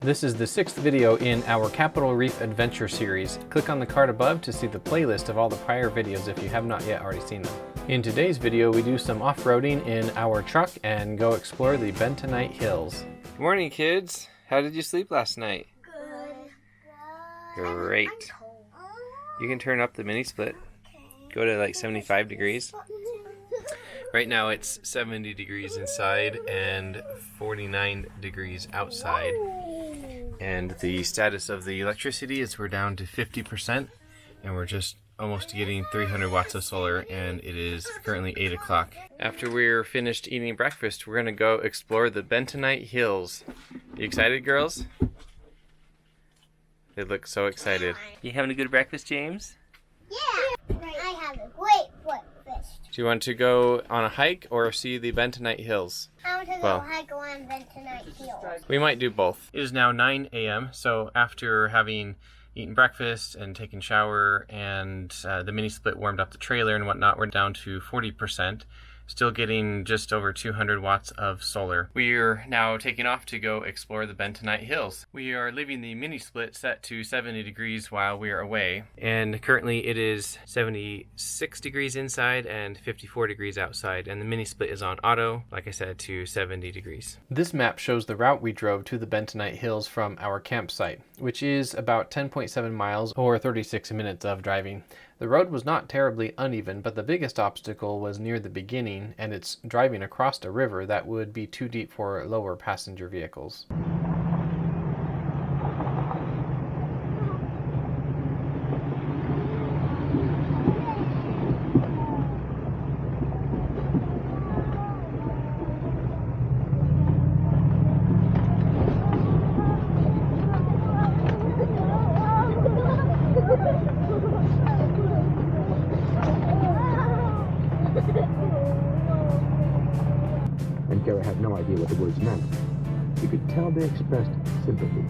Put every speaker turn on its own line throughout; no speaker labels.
This is the 6th video in our Capitol Reef Adventure series. Click on the card above to see the playlist of all the prior videos if you have not yet already seen them. In today's video, we do some off-roading in our truck and go explore the Bentonite Hills. Good morning, kids. How did you sleep last night?
Good.
Great. You can turn up the mini split. Go to like 75 degrees. Right now it's 70 degrees inside and 49 degrees outside. And the status of the electricity is we're down to 50% and we're just almost getting 300 watts of solar, and it is currently 8 o'clock. After we're finished eating breakfast, we're gonna go explore the Bentonite Hills. You excited, girls? They look so excited. You having a good breakfast, James?
Yeah, I have a great breakfast.
Do you want to go on a hike or see the Bentonite Hills?
I want to go hike on Bentonite Hills.
We might do both. It is now 9 a.m. so after having eaten breakfast and taken a shower and the mini split warmed up the trailer and whatnot, we're down to 40%. Still getting just over 200 watts of solar. We are now taking off to go explore the Bentonite Hills. We are leaving the mini split set to 70 degrees while we are away. And currently it is 76 degrees inside and 54 degrees outside. And the mini split is on auto, like I said, to 70 degrees. This map shows the route we drove to the Bentonite Hills from our campsite, which is about 10.7 miles or 36 minutes of driving. The road was not terribly uneven, but the biggest obstacle was near the beginning, and it's driving across a river that would be too deep for lower passenger vehicles.
And Kara had no idea what the words meant. You could tell they expressed sympathy.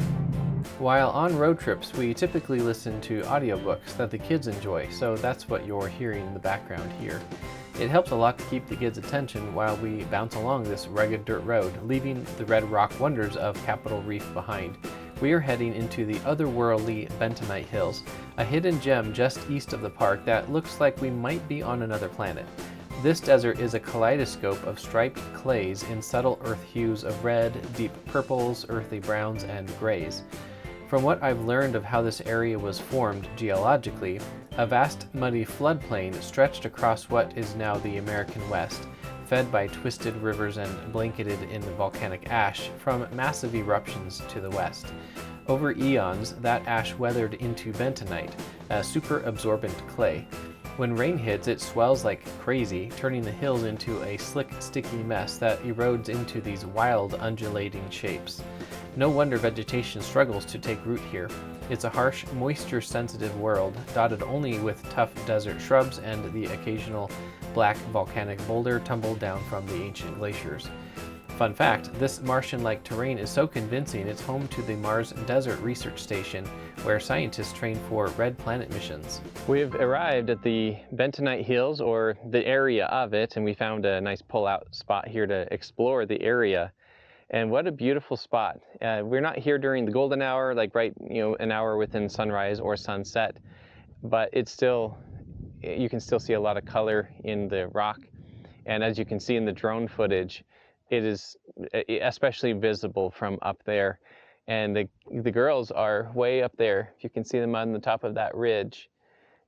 While on road trips, we typically listen to audiobooks that the kids enjoy, so that's what you're hearing in the background here. It helps a lot to keep the kids' attention while we bounce along this rugged dirt road, leaving the red rock wonders of Capitol Reef behind. We are heading into the otherworldly Bentonite Hills, a hidden gem just east of the park that looks like we might be on another planet. This desert is a kaleidoscope of striped clays in subtle earth hues of red, deep purples, earthy browns, and grays. From what I've learned of how this area was formed geologically, a vast muddy floodplain stretched across what is now the American West, fed by twisted rivers and blanketed in volcanic ash from massive eruptions to the west. Over eons, that ash weathered into bentonite, a super absorbent clay. When rain hits, it swells like crazy, turning the hills into a slick, sticky mess that erodes into these wild, undulating shapes. No wonder vegetation struggles to take root here. It's a harsh, moisture-sensitive world, dotted only with tough desert shrubs and the occasional black volcanic boulder tumbled down from the ancient glaciers. Fun fact, this Martian-like terrain is so convincing it's home to the Mars Desert Research Station, where scientists train for Red Planet missions. We've arrived at the Bentonite Hills, or the area of it, and we found a nice pull-out spot here to explore the area. And what a beautiful spot. We're not here during the golden hour, like right, an hour within sunrise or sunset, but it's still, you can still see a lot of color in the rock. And as you can see in the drone footage, it is especially visible from up there. And the girls are way up there. You can see them on the top of that ridge.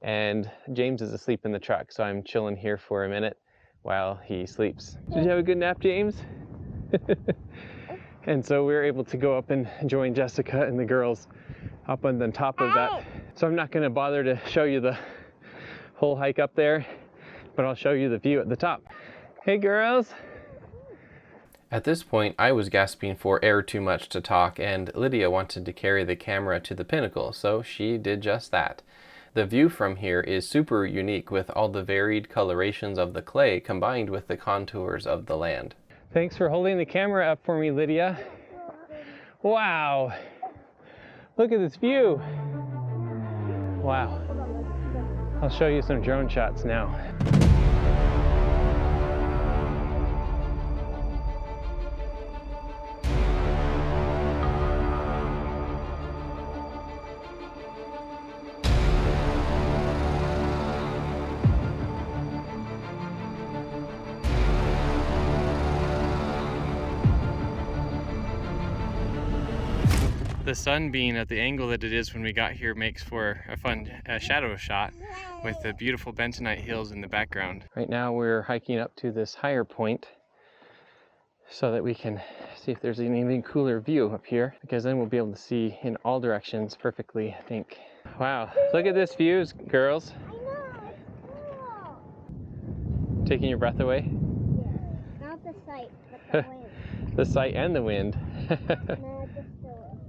And James is asleep in the truck, so I'm chilling here for a minute while he sleeps. Did you have a good nap, James? And so we were able to go up and join Jessica and the girls up on the top of that. So I'm not gonna bother to show you the whole hike up there, but I'll show you the view at the top. Hey girls. At this point, I was gasping for air too much to talk, and Lydia wanted to carry the camera to the pinnacle, so she did just that. The view from here is super unique with all the varied colorations of the clay combined with the contours of the land. Thanks for holding the camera up for me, Lydia. Wow. Look at this view. Wow. I'll show you some drone shots now. The sun being at the angle that it is when we got here makes for a fun shadow shot with the beautiful Bentonite Hills in the background. Right now we're hiking up to this higher point so that we can see if there's an even cooler view up here, because then we'll be able to see in all directions perfectly, I think. Wow, look at this view, girls.
I know, it's cool.
Taking your breath away?
Yeah. Not the sight, but the wind.
The sight and the wind.
No, just the wind.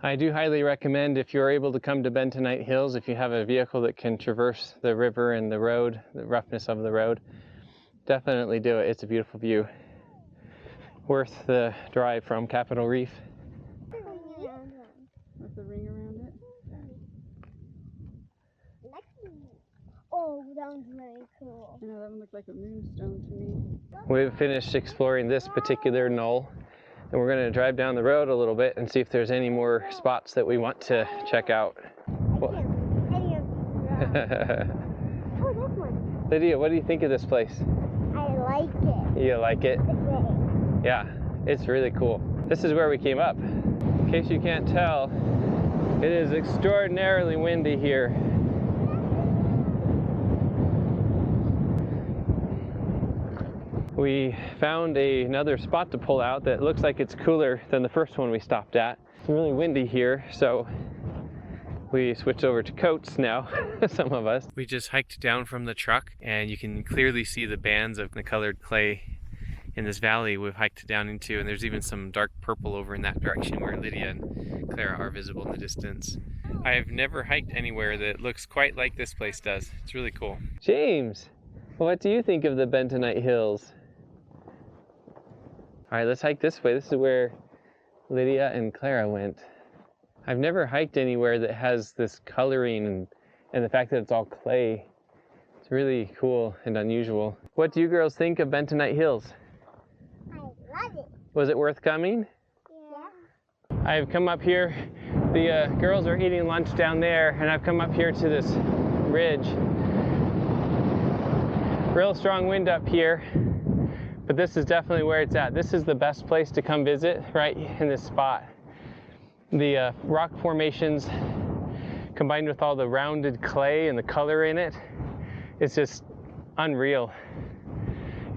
I do highly recommend, if you're able to come to Bentonite Hills, if you have a vehicle that can traverse the river and the road, the roughness of the road, definitely do it. It's a beautiful view. Worth the drive from Capitol Reef.
With the ring around it?
Oh, that one's really cool.
I know, that one looked like a moonstone to me.
We've finished exploring this particular knoll, and we're going to drive down the road a little bit and see if there's any more spots that we want to check out.
I can't believe any of these rocks. Oh, this one.
Lydia, what do you think of this place?
I like it.
You like it? Yeah, it's really cool. This is where we came up. In case you can't tell, it is extraordinarily windy here. We found another spot to pull out that looks like it's cooler than the first one we stopped at. It's really windy here, so we switched over to coats now, some of us. We just hiked down from the truck, and you can clearly see the bands of the colored clay in this valley we've hiked down into, and there's even some dark purple over in that direction where Lydia and Clara are visible in the distance. I've never hiked anywhere that looks quite like this place does. It's really cool. James, what do you think of the Bentonite Hills? All right, let's hike this way. This is where Lydia and Clara went. I've never hiked anywhere that has this coloring and the fact that it's all clay. It's really cool and unusual. What do you girls think of Bentonite Hills?
I love it.
Was it worth coming?
Yeah.
I've come up here. The girls are eating lunch down there, and I've come up here to this ridge. Real strong wind up here. But this is definitely where it's at. This is the best place to come visit, right in this spot. The rock formations combined with all the rounded clay and the color in it, it's just unreal.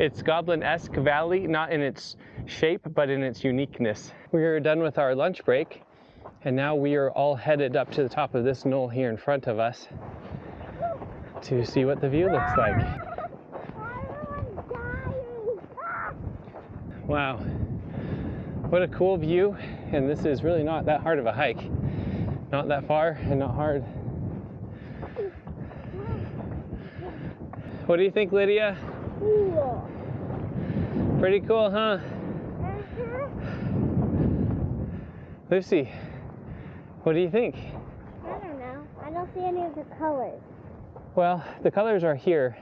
It's goblin-esque valley, not in its shape, but in its uniqueness. We're done with our lunch break, and now we are all headed up to the top of this knoll here in front of us to see what the view looks like. Wow, what a cool view, and this is really not that hard of a hike. Not that far and not hard. What do you think, Lydia?
Cool.
Pretty cool, huh? Lucy, what do you think?
I don't know. I don't see any of the colors.
Well, the colors are here.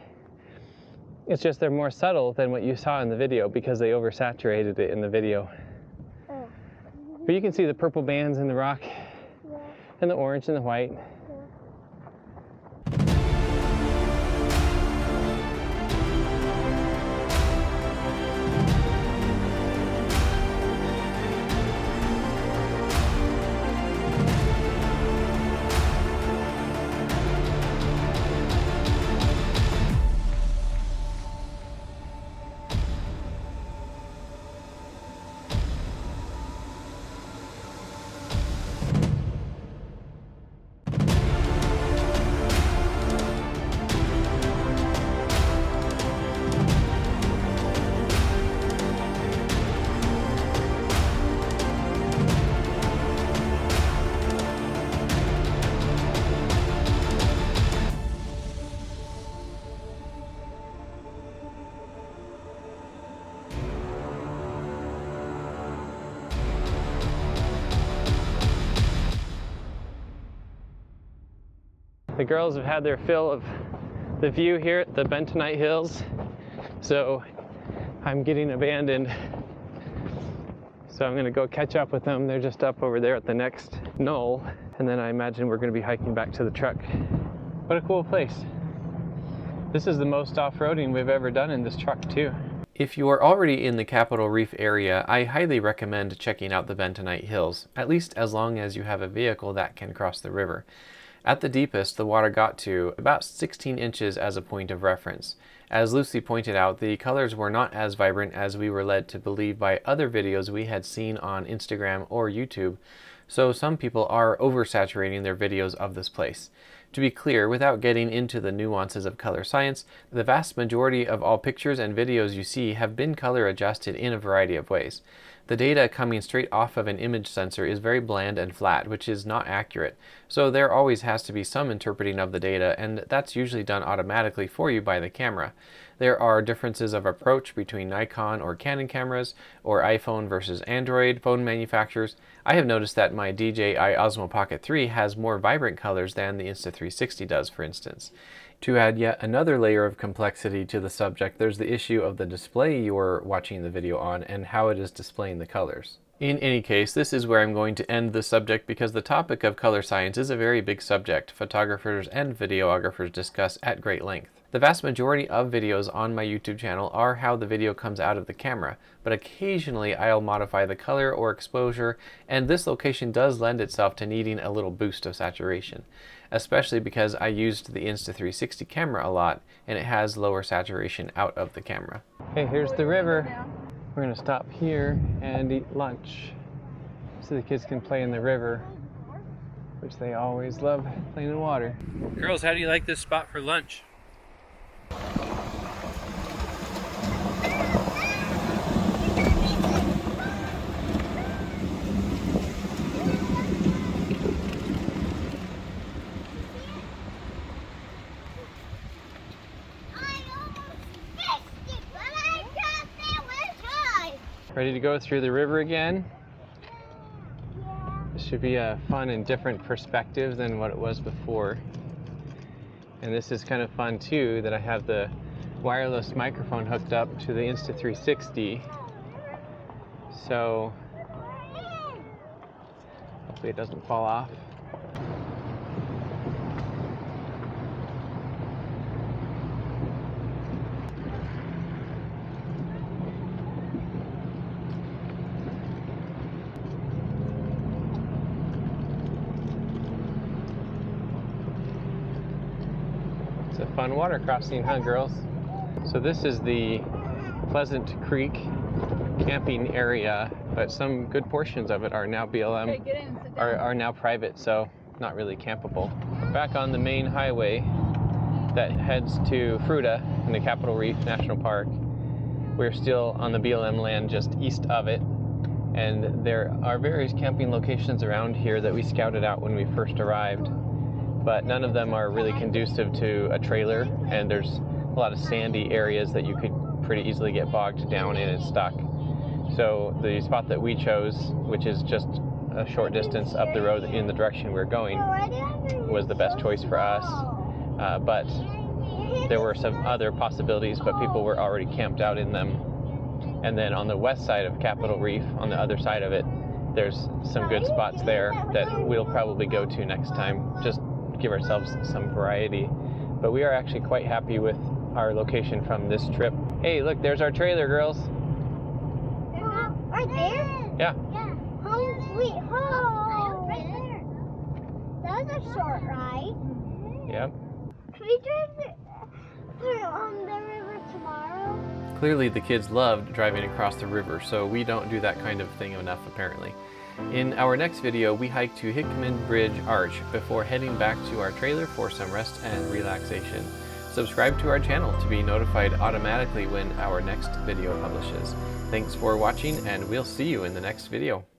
It's just they're more subtle than what you saw in the video because they oversaturated it in the video.
Oh.
But you can see the purple bands in the rock,
Yeah.
and the orange and the white. The girls have had their fill of the view here at the Bentonite Hills, so I'm getting abandoned. So I'm gonna go catch up with them. They're just up over there at the next knoll, and then I imagine we're gonna be hiking back to the truck. What a cool place. This is the most off-roading we've ever done in this truck too. If you are already in the Capitol Reef area, I highly recommend checking out the Bentonite Hills, at least as long as you have a vehicle that can cross the river. At the deepest, the water got to about 16 inches as a point of reference. As Lucy pointed out, the colors were not as vibrant as we were led to believe by other videos we had seen on Instagram or YouTube, so some people are oversaturating their videos of this place. To be clear, without getting into the nuances of color science, the vast majority of all pictures and videos you see have been color adjusted in a variety of ways. The data coming straight off of an image sensor is very bland and flat, which is not accurate, so there always has to be some interpreting of the data, and that's usually done automatically for you by the camera. There are differences of approach between Nikon or Canon cameras, or iPhone versus Android phone manufacturers. I have noticed that my DJI Osmo Pocket 3 has more vibrant colors than the Insta360 does, for instance. To add yet another layer of complexity to the subject, there's the issue of the display you're watching the video on and how it is displaying the colors. In any case, this is where I'm going to end the subject because the topic of color science is a very big subject photographers and videographers discuss at great length. The vast majority of videos on my YouTube channel are how the video comes out of the camera, but occasionally I'll modify the color or exposure, and this location does lend itself to needing a little boost of saturation, especially because I used the Insta360 camera a lot and it has lower saturation out of the camera. Okay, here's the river. We're gonna stop here and eat lunch so the kids can play in the river, which they always love playing in water. Girls, how do you like this spot for lunch? Ready to go through the river again? This should be a fun and different perspective than what it was before. And this is kind of fun too, that I have the wireless microphone hooked up to the Insta360. So hopefully it doesn't fall off. It's a fun water crossing, huh, girls? So this is the Pleasant Creek camping area, but some good portions of it are now BLM, are now private, so not really campable. Back on the main highway that heads to Fruta in the Capitol Reef National Park. We're still on the BLM land just east of it, and there are various camping locations around here that we scouted out when we first arrived, but none of them are really conducive to a trailer, and there's a lot of sandy areas that you could pretty easily get bogged down in and stuck. So the spot that we chose, which is just a short distance up the road in the direction we're going, was the best choice for us. But there were some other possibilities, but people were already camped out in them. And then on the west side of Capitol Reef, on the other side of it, there's some good spots there that we'll probably go to next time. Just give ourselves some variety. But we are actually quite happy with our location from this trip. Hey, look, there's our trailer, girls.
Right there?
Yeah.
Home sweet home. That was a short ride.
Yep.
Can we drive through the river tomorrow?
Clearly the kids loved driving across the river, so we don't do that kind of thing enough apparently. In our next video, we hike to Hickman Bridge Arch before heading back to our trailer for some rest and relaxation. Subscribe to our channel to be notified automatically when our next video publishes. Thanks for watching, and we'll see you in the next video.